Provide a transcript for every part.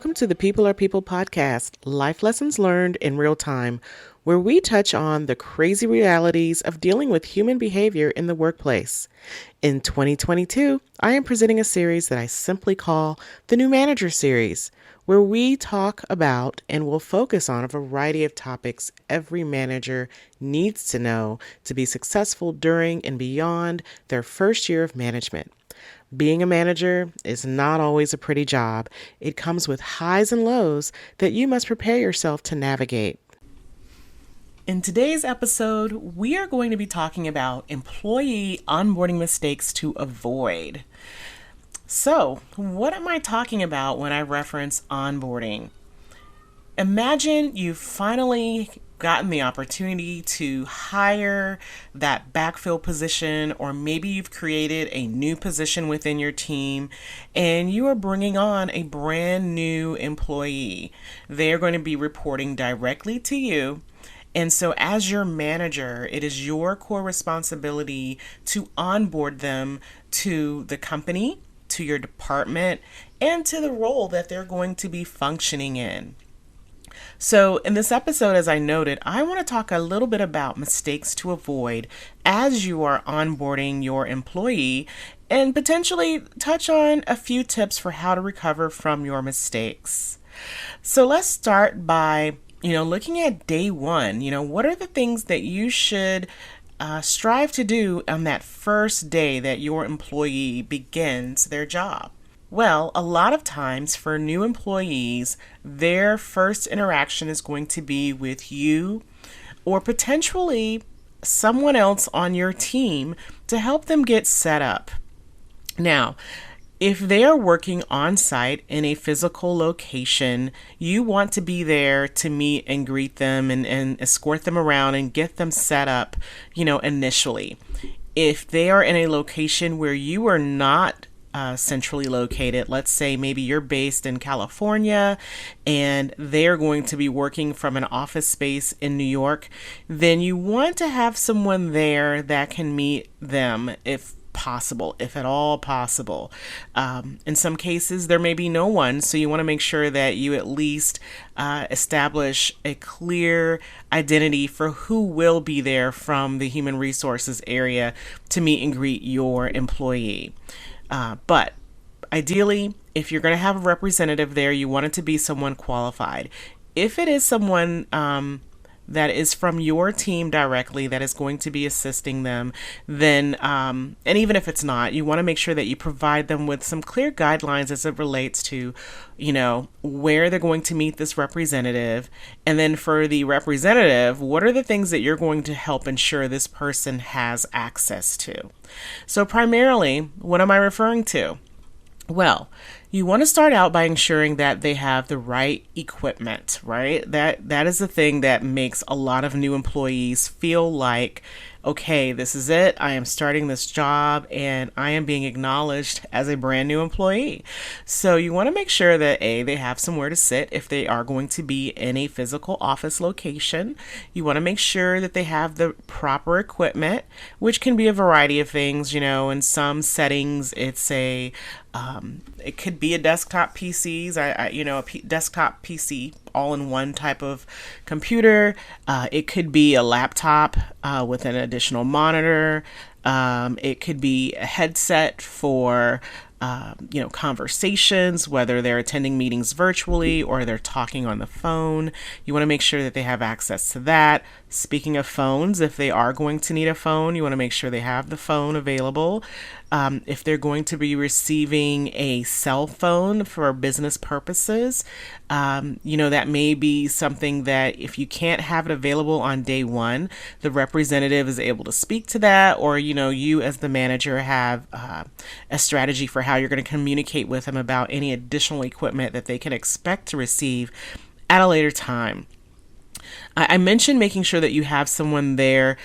Welcome to the People Are People podcast, life lessons learned in real time, where we touch on the crazy realities of dealing with human behavior in the workplace. In 2022, I am presenting a series that I simply call the New Manager Series, where we talk about and will focus on a variety of topics every manager needs to know to be successful during and beyond their first year of management. Being a manager is not always a pretty job. It comes with highs and lows that you must prepare yourself to navigate. In today's episode, we are going to be talking about employee onboarding mistakes to avoid. So, what am I talking about when I reference onboarding? Imagine you've finally gotten the opportunity to hire that backfill position, or maybe you've created a new position within your team and you are bringing on a brand new employee. They're going to be reporting directly to you. And so as your manager, it is your core responsibility to onboard them to the company, to your department, and to the role that they're going to be functioning in. So in this episode, as I noted, I want to talk a little bit about mistakes to avoid as you are onboarding your employee and potentially touch on a few tips for how to recover from your mistakes. So let's start by, looking at day one. What are the things that you should strive to do on that first day that your employee begins their job? Well, a lot of times for new employees, their first interaction is going to be with you or potentially someone else on your team to help them get set up. Now, if they are working on site in a physical location, you want to be there to meet and greet them and escort them around and get them set up, initially. If they are in a location where you are not centrally located, let's say maybe you're based in California and they're going to be working from an office space in New York, then you want to have someone there that can meet them if possible, if at all possible. In some cases, there may be no one, so you want to make sure that you at least establish a clear identity for who will be there from the human resources area to meet and greet your employee. But ideally, if you're going to have a representative there, you want it to be someone qualified. If it is someone that is from your team directly that is going to be assisting them, then, and even if it's not, you want to make sure that you provide them with some clear guidelines as it relates to, where they're going to meet this representative. And then for the representative, what are the things that you're going to help ensure this person has access to? So primarily, what am I referring to? Well, you want to start out by ensuring that they have the right equipment, right? That is the thing that makes a lot of new employees feel like, okay, this is it. I am starting this job and I am being acknowledged as a brand new employee. So you want to make sure that they have somewhere to sit if they are going to be in a physical office location. You want to make sure that they have the proper equipment, which can be a variety of things. In some settings, it's it could be a desktop PCs, desktop PC, all-in-one type of computer. It could be a laptop with an additional monitor. It could be a headset for conversations, whether they're attending meetings virtually or they're talking on the phone. You want to make sure that they have access to that. Speaking of phones, if they are going to need a phone, you want to make sure they have the phone available. If they're going to be receiving a cell phone for business purposes, that may be something that if you can't have it available on day one, the representative is able to speak to that, or, you as the manager have a strategy for how you're going to communicate with them about any additional equipment that they can expect to receive at a later time. I mentioned making sure that you have someone there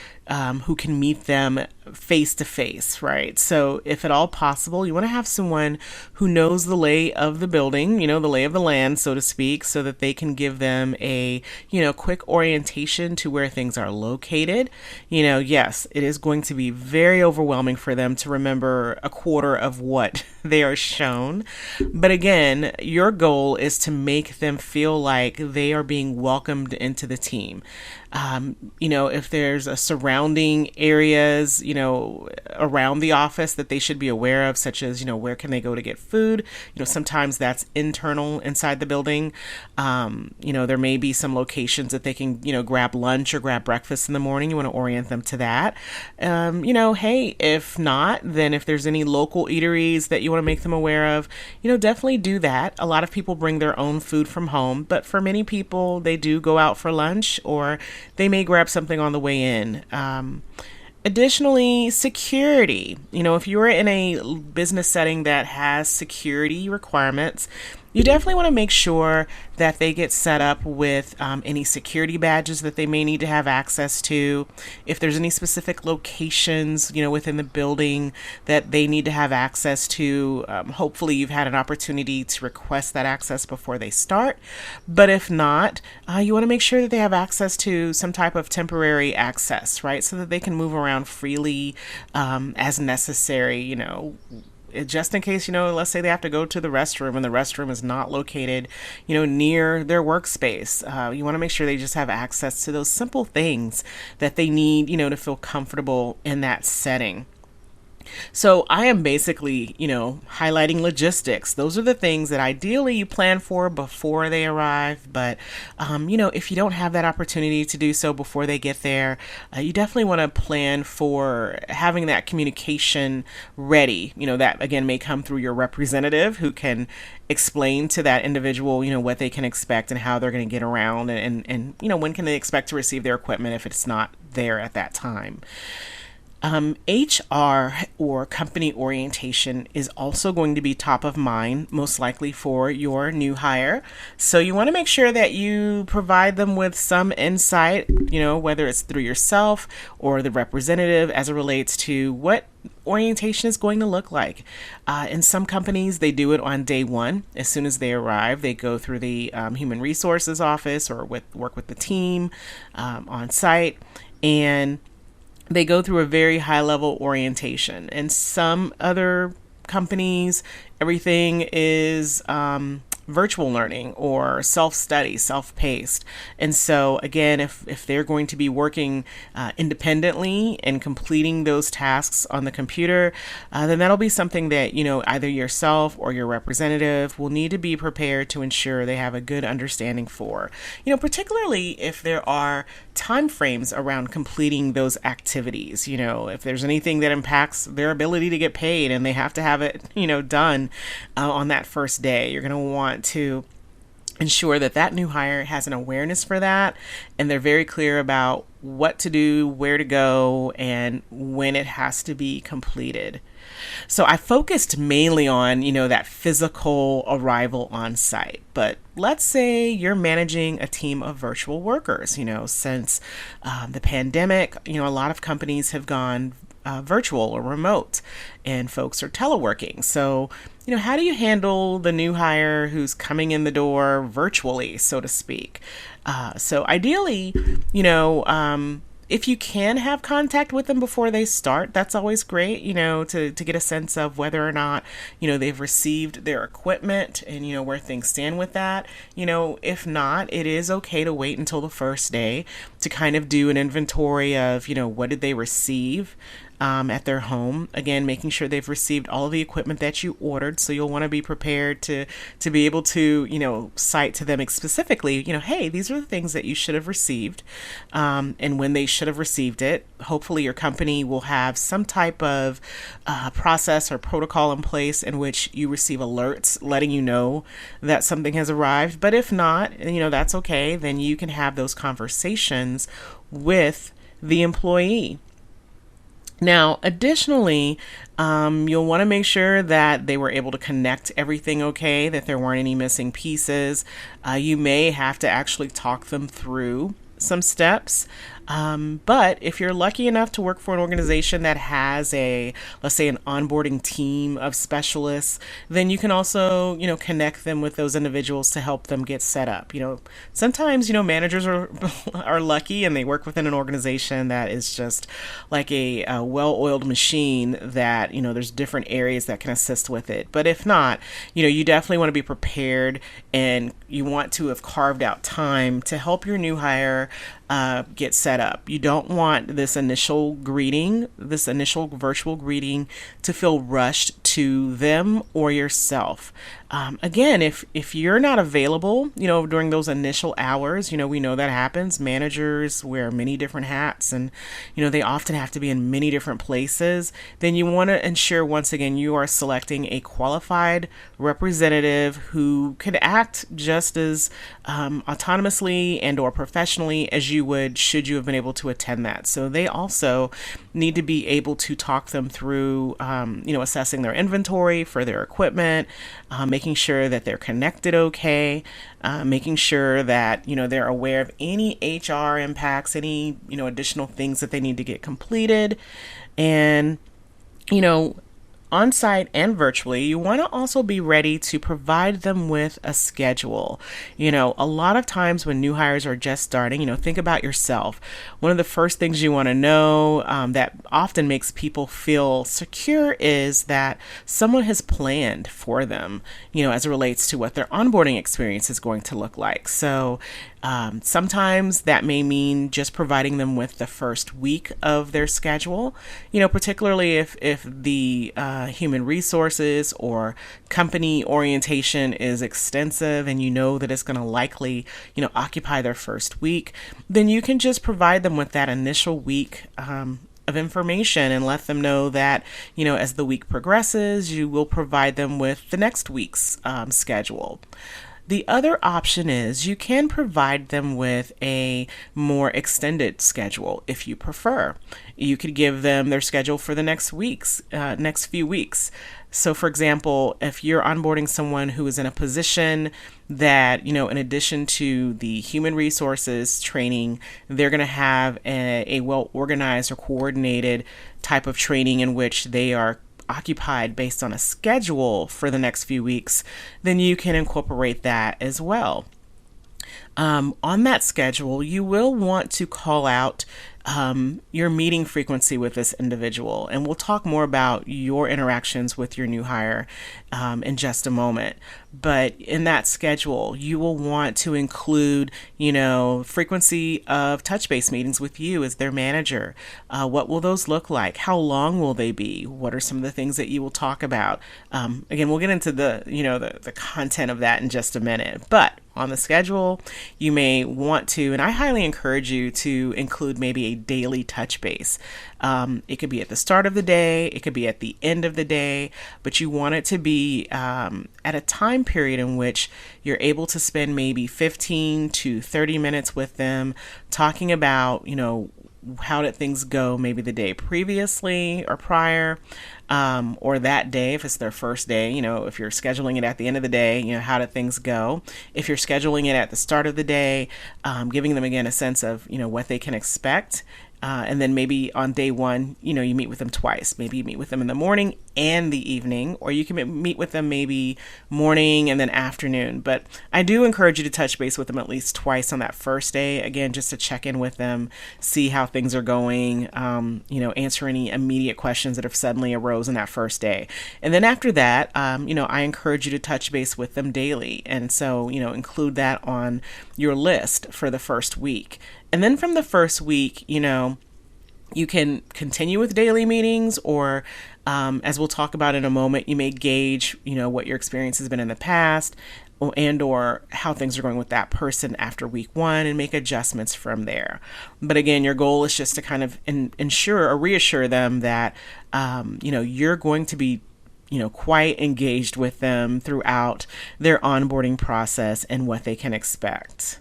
who can meet them face to face, right? So if at all possible, you want to have someone who knows the lay of the building, the lay of the land, so to speak, so that they can give them a, quick orientation to where things are located. Yes, it is going to be very overwhelming for them to remember a quarter of what they are shown. But again, your goal is to make them feel like they are being welcomed into the team. If there's a surrounding areas, around the office that they should be aware of, such as, where can they go to get food? Sometimes that's internal inside the building. There may be some locations that they can, grab lunch or grab breakfast in the morning. You want to orient them to that. Hey, if not, then if there's any local eateries that you want to make them aware of, definitely do that. A lot of people bring their own food from home, but for many people, they do go out for lunch or they may grab something on the way in. Additionally, security. If you're in a business setting that has security requirements, you definitely want to make sure that they get set up with any security badges that they may need to have access to. If there's any specific locations, within the building that they need to have access to, hopefully you've had an opportunity to request that access before they start. But if not, you want to make sure that they have access to some type of temporary access, right? So that they can move around freely as necessary, just in case, let's say they have to go to the restroom and the restroom is not located, near their workspace. You want to make sure they just have access to those simple things that they need, to feel comfortable in that setting. So I am basically, highlighting logistics. Those are the things that ideally you plan for before they arrive. But, if you don't have that opportunity to do so before they get there, you definitely want to plan for having that communication ready. That again may come through your representative who can explain to that individual, what they can expect and how they're going to get around and when can they expect to receive their equipment if it's not there at that time. HR or company orientation is also going to be top of mind, most likely for your new hire. So you want to make sure that you provide them with some insight, whether it's through yourself or the representative as it relates to what orientation is going to look like. In some companies, they do it on day one. As soon as they arrive, they go through the human resources office or work with the team on site, and they go through a very high level orientation. And some other companies, everything is virtual learning or self-study, self-paced. And so again, if they're going to be working independently and completing those tasks on the computer, then that'll be something that, either yourself or your representative will need to be prepared to ensure they have a good understanding for, particularly if there are time frames around completing those activities. If there's anything that impacts their ability to get paid and they have to have it, done on that first day, you're going to want to ensure that new hire has an awareness for that, and they're very clear about what to do, where to go, and when it has to be completed. So I focused mainly on, that physical arrival on site. But let's say you're managing a team of virtual workers, since the pandemic, a lot of companies have gone virtual or remote, and folks are teleworking. So, how do you handle the new hire who's coming in the door virtually, so to speak? So ideally, if you can have contact with them before they start, that's always great, to get a sense of whether or not, they've received their equipment and, where things stand with that. If not, it is okay to wait until the first day to kind of do an inventory of, what did they receive at their home. Again, making sure they've received all of the equipment that you ordered. So you'll want to be prepared to be able to, cite to them specifically, hey, these are the things that you should have received. And when they should have received it, hopefully your company will have some type of process or protocol in place in which you receive alerts letting you know that something has arrived. But if not, that's okay. Then you can have those conversations with the employee. Now, additionally, you'll want to make sure that they were able to connect everything okay, that there weren't any missing pieces. You may have to actually talk them through some steps. But if you're lucky enough to work for an organization that has let's say, an onboarding team of specialists, then you can also, connect them with those individuals to help them get set up. Sometimes, managers are are lucky and they work within an organization that is just like a well-oiled machine that, there's different areas that can assist with it. But if not, you definitely want to be prepared, and you want to have carved out time to help your new hire get set up. You don't want this initial virtual greeting to feel rushed to them or yourself. Again, if you're not available, during those initial hours, we know that happens. Managers wear many different hats, and, they often have to be in many different places. Then you want to ensure, once again, you are selecting a qualified representative who could act just as autonomously and or professionally as you would should you have been able to attend that. So they also need to be able to talk them through, assessing their inventory for their equipment, making sure that they're connected okay, making sure that, they're aware of any HR impacts, any, additional things that they need to get completed. And, on site and virtually, you want to also be ready to provide them with a schedule. A lot of times when new hires are just starting, think about yourself. One of the first things you want to know that often makes people feel secure is that someone has planned for them, as it relates to what their onboarding experience is going to look like. So sometimes that may mean just providing them with the first week of their schedule, particularly if the human resources or company orientation is extensive and that it's going to likely, occupy their first week, then you can just provide them with that initial week of information and let them know that, as the week progresses, you will provide them with the next week's schedule. The other option is you can provide them with a more extended schedule if you prefer. You could give them their schedule for the next few weeks. So, for example, if you're onboarding someone who is in a position that, in addition to the human resources training, they're going to have a well-organized or coordinated type of training in which they are occupied based on a schedule for the next few weeks, then you can incorporate that as well. On that schedule, you will want to call out your meeting frequency with this individual. And we'll talk more about your interactions with your new hire in just a moment. But in that schedule, you will want to include, frequency of touch base meetings with you as their manager. What will those look like? How long will they be? What are some of the things that you will talk about? Again, we'll get into the content of that in just a minute. But on the schedule, you may want to, and I highly encourage you to include maybe a daily touch base. It could be at the start of the day, it could be at the end of the day, but you want it to be at a time period in which you're able to spend maybe 15 to 30 minutes with them talking about, how did things go maybe the day previously or prior, or that day if it's their first day, if you're scheduling it at the end of the day, how did things go? If you're scheduling it at the start of the day, giving them again a sense of, what they can expect. And then maybe on day one, you meet with them twice. Maybe you meet with them in the morning and the evening, or you can meet with them maybe morning and then afternoon. But I do encourage you to touch base with them at least twice on that first day. Again, just to check in with them, see how things are going, answer any immediate questions that have suddenly arose in that first day. And then after that, I encourage you to touch base with them daily. And so, include that on your list for the first week. And then from the first week, you can continue with daily meetings, or as we'll talk about in a moment, you may gauge, what your experience has been in the past or how things are going with that person after week one and make adjustments from there. But again, your goal is just to kind of ensure or reassure them that, you're going to be quite engaged with them throughout their onboarding process and what they can expect.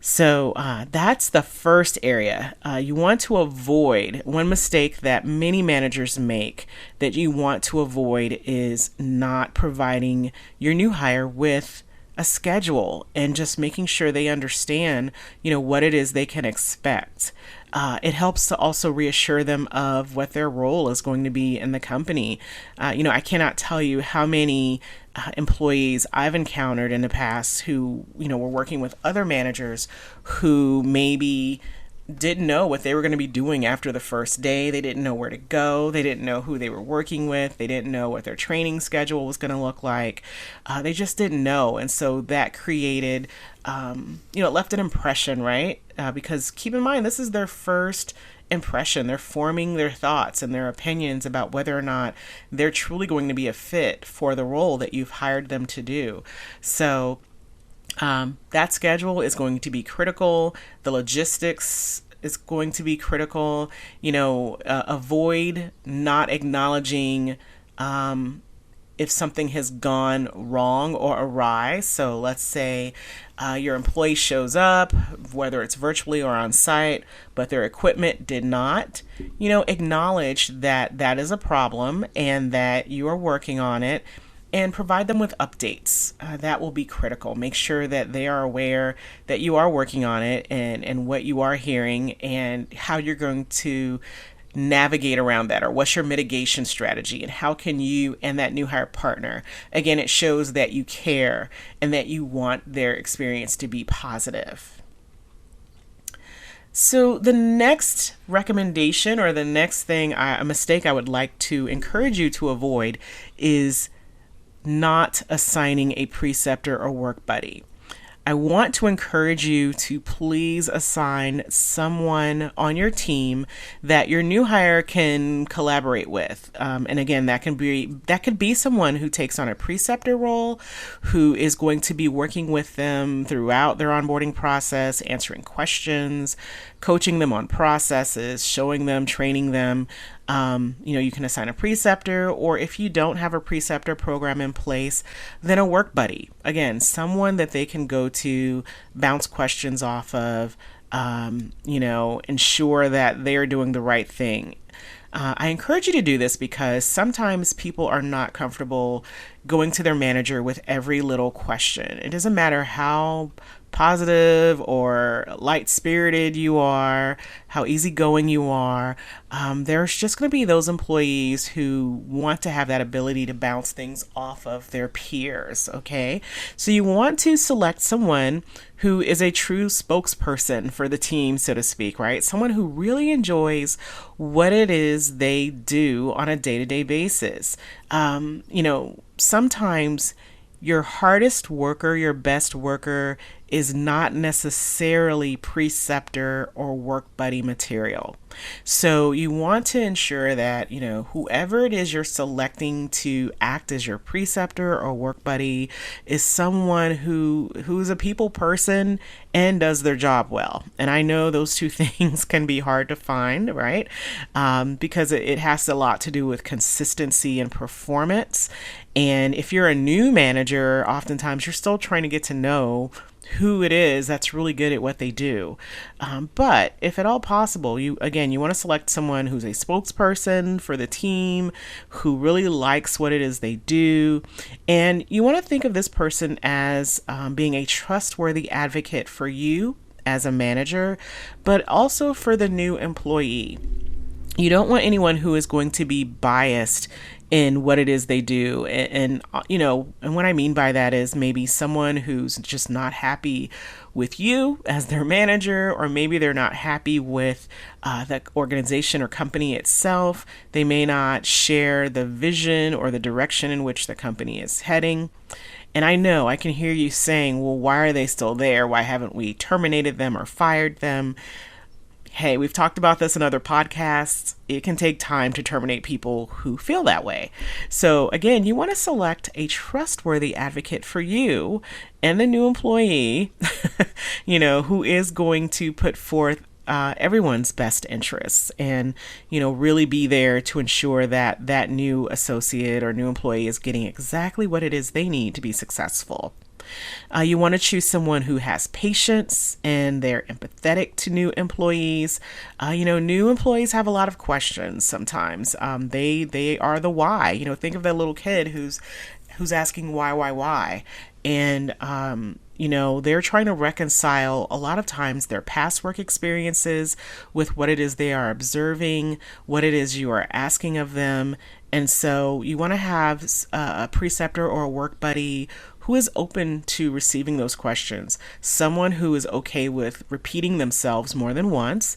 So that's the first area. You want to avoid one mistake that many managers make that you want to avoid is not providing your new hire with a schedule and just making sure they understand, what it is they can expect. It helps to also reassure them of what their role is going to be in the company. I cannot tell you how many employees I've encountered in the past who, were working with other managers who maybe didn't know what they were going to be doing after the first day. They didn't know where to go. They didn't know who they were working with. They didn't know what their training schedule was going to look like. They just didn't know. And so that created, it left an impression, right? Because keep in mind, this is their first impression. They're forming their thoughts and their opinions about whether or not they're truly going to be a fit for the role that you've hired them to do. So that schedule is going to be critical. The logistics is going to be critical. Avoid not acknowledging if something has gone wrong or awry. So let's say your employee shows up, whether it's virtually or on site, but their equipment did not. Acknowledge that that is a problem and that you are working on it, and provide them with updates. That will be critical. Make sure that they are aware that you are working on it and what you are hearing and how you're going to navigate around that, or what's your mitigation strategy and how can you and that new hire partner. Again, it shows that you care and that you want their experience to be positive. So the next recommendation, or the next thing, a mistake I would like to encourage you to avoid, is not assigning a preceptor or work buddy. I want to encourage you to please assign someone on your team that your new hire can collaborate with. And again, that could be someone who takes on a preceptor role, who is going to be working with them throughout their onboarding process, answering questions, coaching them on processes, showing them, training them. You can assign a preceptor, or if you don't have a preceptor program in place, then a work buddy. Again, someone that they can go to, bounce questions off of, ensure that they're doing the right thing. I encourage you to do this because sometimes people are not comfortable going to their manager with every little question. It doesn't matter how positive or light-spirited you are, how easygoing you are. There's just going to be those employees who want to have that ability to bounce things off of their peers, okay? So you want to select someone who is a true spokesperson for the team, so to speak, right? Someone who really enjoys what it is they do on a day-to-day basis. Sometimes your hardest worker, your best worker, is not necessarily preceptor or work buddy material. So you want to ensure that, whoever it is you're selecting to act as your preceptor or work buddy is someone who's a people person and does their job well. And I know those two things can be hard to find, right? Because it has a lot to do with consistency and performance. And if you're a new manager, oftentimes you're still trying to get to know who it is that's really good at what they do. But if at all possible, you want to select someone who's a spokesperson for the team, who really likes what it is they do. And you want to think of this person as being a trustworthy advocate for you as a manager, but also for the new employee. You don't want anyone who is going to be biased in what it is they do. And what I mean by that is maybe someone who's just not happy with you as their manager, or maybe they're not happy with the organization or company itself. They may not share the vision or the direction in which the company is heading. And I know I can hear you saying, well, why are they still there? Why haven't we terminated them or fired them? Hey, we've talked about this in other podcasts. It can take time to terminate people who feel that way. So again, you want to select a trustworthy advocate for you and the new employee, who is going to put forth everyone's best interests and, really be there to ensure that that new associate or new employee is getting exactly what it is they need to be successful. You want to choose someone who has patience and they're empathetic to new employees. New employees have a lot of questions sometimes. They are the why. Think of that little kid who's who's asking why. And, they're trying to reconcile a lot of times their past work experiences with what it is they are observing, what it is you are asking of them. And so you want to have a preceptor or a work buddy who is open to receiving those questions, someone who is okay with repeating themselves more than once.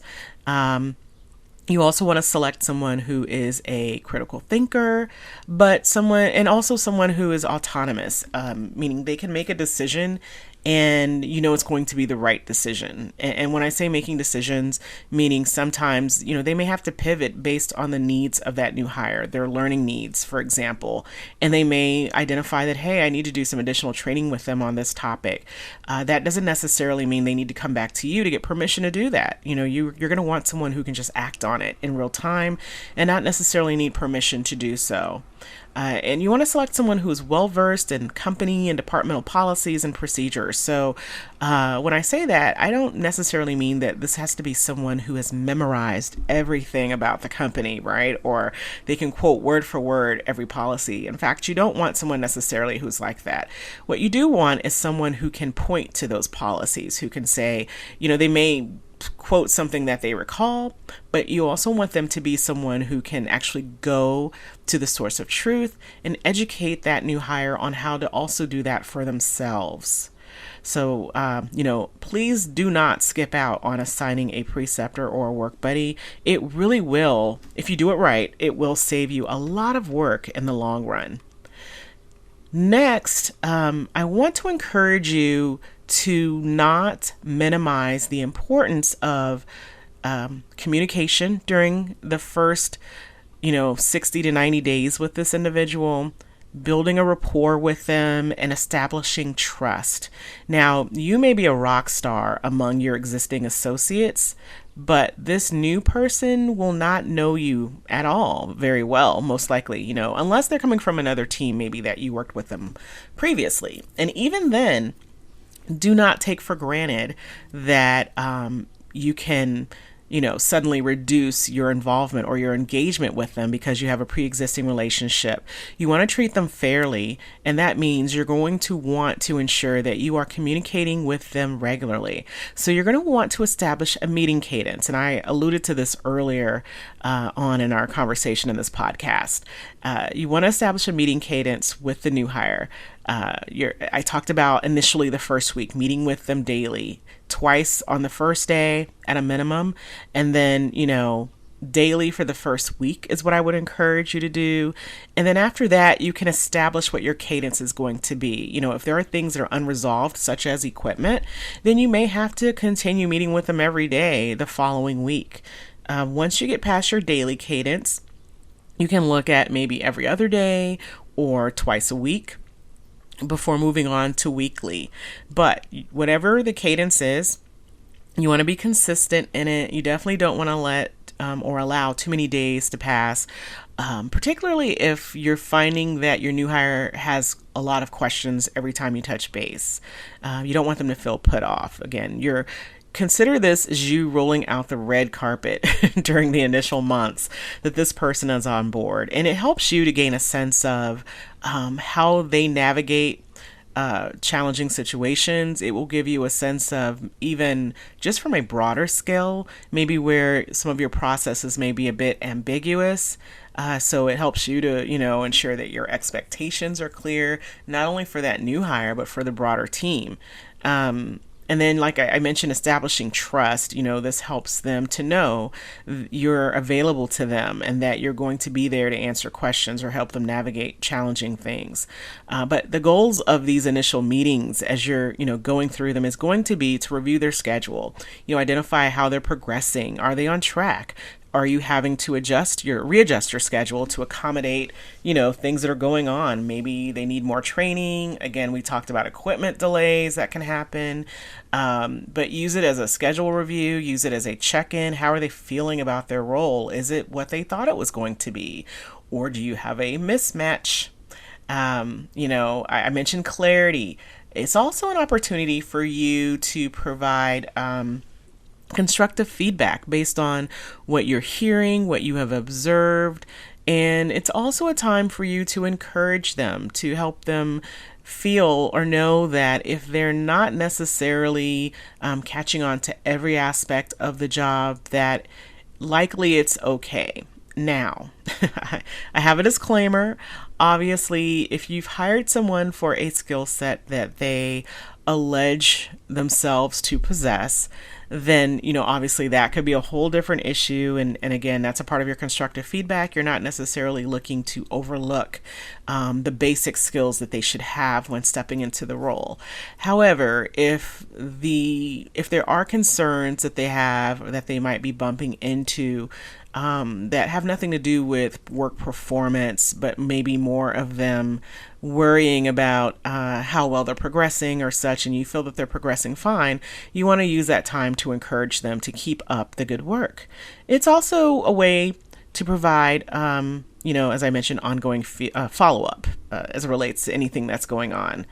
You also want to select someone who is a critical thinker, and also someone who is autonomous, meaning they can make a decision and it's going to be the right decision. And when I say making decisions, meaning sometimes, they may have to pivot based on the needs of that new hire, their learning needs, for example, and they may identify that, hey, I need to do some additional training with them on this topic. That doesn't necessarily mean they need to come back to you to get permission to do that. You're going to want someone who can just act on it in real time and not necessarily need permission to do so. And you want to select someone who is well-versed in company and departmental policies and procedures. So when I say that, I don't necessarily mean that this has to be someone who has memorized everything about the company, right? Or they can quote word for word every policy. In fact, you don't want someone necessarily who's like that. What you do want is someone who can point to those policies, who can say, they may quote something that they recall, but you also want them to be someone who can actually go to the source of truth and educate that new hire on how to also do that for themselves. So, please do not skip out on assigning a preceptor or a work buddy. It really will, if you do it right, it will save you a lot of work in the long run. Next, I want to encourage you to not minimize the importance of communication during the first, 60 to 90 days with this individual, building a rapport with them and establishing trust. Now, you may be a rock star among your existing associates, but this new person will not know you at all very well, most likely, unless they're coming from another team, maybe that you worked with them previously. And even then, do not take for granted that you can, suddenly reduce your involvement or your engagement with them because you have a pre-existing relationship. You want to treat them fairly, and that means you're going to want to ensure that you are communicating with them regularly. So you're going to want to establish a meeting cadence, and I alluded to this earlier on in our conversation in this podcast. You want to establish a meeting cadence with the new hire. I talked about initially the first week, meeting with them daily, twice on the first day at a minimum. And then, daily for the first week is what I would encourage you to do. And then after that, you can establish what your cadence is going to be. If there are things that are unresolved, such as equipment, then you may have to continue meeting with them every day the following week. Once you get past your daily cadence, you can look at maybe every other day or twice a week before moving on to weekly. But whatever the cadence is, you want to be consistent in it. You definitely don't want to let or allow too many days to pass, particularly if you're finding that your new hire has a lot of questions every time you touch base. You don't want them to feel put off. Again, consider this as you rolling out the red carpet during the initial months that this person is on board. And it helps you to gain a sense of how they navigate challenging situations. It will give you a sense of, even just from a broader scale, maybe where some of your processes may be a bit ambiguous. So it helps you to, ensure that your expectations are clear, not only for that new hire, but for the broader team. And then, like I mentioned, establishing trust, this helps them to know you're available to them and that you're going to be there to answer questions or help them navigate challenging things. But the goals of these initial meetings, as you're, going through them, is going to be to review their schedule, identify how they're progressing. Are they on track? Are you having to readjust your schedule to accommodate, things that are going on? Maybe they need more training. Again, we talked about equipment delays that can happen, but use it as a schedule review, use it as a check-in. How are they feeling about their role? Is it what they thought it was going to be? Or do you have a mismatch? I mentioned clarity. It's also an opportunity for you to provide, constructive feedback based on what you're hearing, what you have observed, And it's also a time for you to encourage them, to help them feel or know that if they're not necessarily catching on to every aspect of the job, that likely it's okay. Now, I have a disclaimer. Obviously, if you've hired someone for a skill set that they allege themselves to possess, then, obviously that could be a whole different issue. And again, that's a part of your constructive feedback. You're not necessarily looking to overlook the basic skills that they should have when stepping into the role. However, if there are concerns that they have or that they might be bumping into that have nothing to do with work performance, but maybe more of them worrying about how well they're progressing or such, and you feel that they're progressing fine, you want to use that time to encourage them to keep up the good work. It's also a way to provide, as I mentioned, ongoing follow-up as it relates to anything that's going on.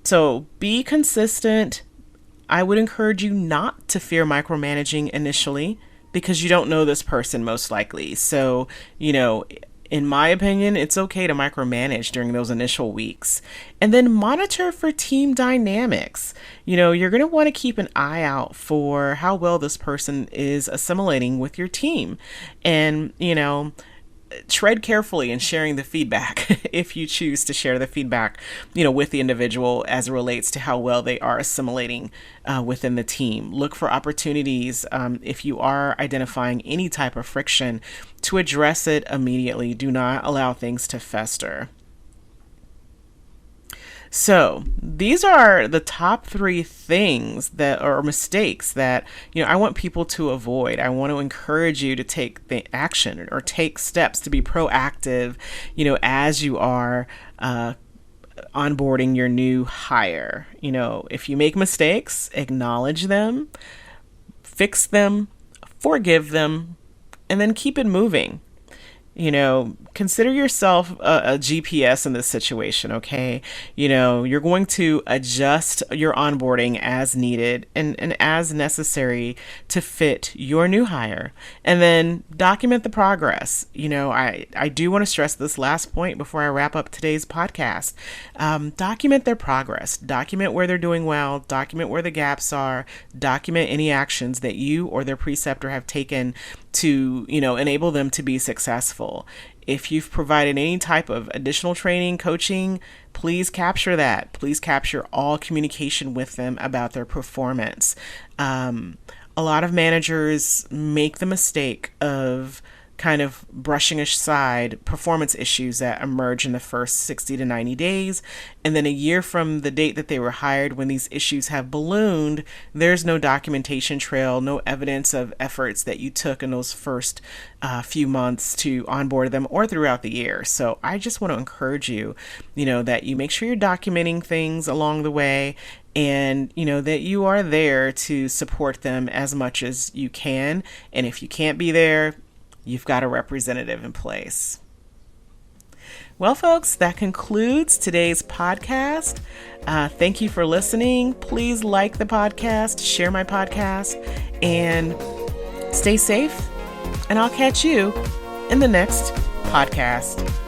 So be consistent. I would encourage you not to fear micromanaging initially, because you don't know this person most likely. So, in my opinion, it's okay to micromanage during those initial weeks. And then monitor for team dynamics. You're going to want to keep an eye out for how well this person is assimilating with your team. And, tread carefully in sharing the feedback if you choose to share the feedback, with the individual as it relates to how well they are assimilating within the team. Look for opportunities if you are identifying any type of friction to address it immediately. Do not allow things to fester. So these are the top 3 things that are mistakes that, I want people to avoid. I want to encourage you to take the action or take steps to be proactive, as you are onboarding your new hire. If you make mistakes, acknowledge them, fix them, forgive them, and then keep it moving. Consider yourself a GPS in this situation, okay? You're going to adjust your onboarding as needed and as necessary to fit your new hire, and then document the progress. I do want to stress this last point before I wrap up today's podcast. Document their progress, document where they're doing well, document where the gaps are, document any actions that you or their preceptor have taken to, enable them to be successful. If you've provided any type of additional training, coaching, please capture that. Please capture all communication with them about their performance. A lot of managers make the mistake of kind of brushing aside performance issues that emerge in the first 60 to 90 days. And then a year from the date that they were hired, when these issues have ballooned, there's no documentation trail, no evidence of efforts that you took in those first few months to onboard them or throughout the year. So I just want to encourage you, that you make sure you're documenting things along the way, and that you are there to support them as much as you can. And if you can't be there, you've got a representative in place. Well, folks, that concludes today's podcast. Thank you for listening. Please like the podcast, share my podcast, and stay safe. And I'll catch you in the next podcast.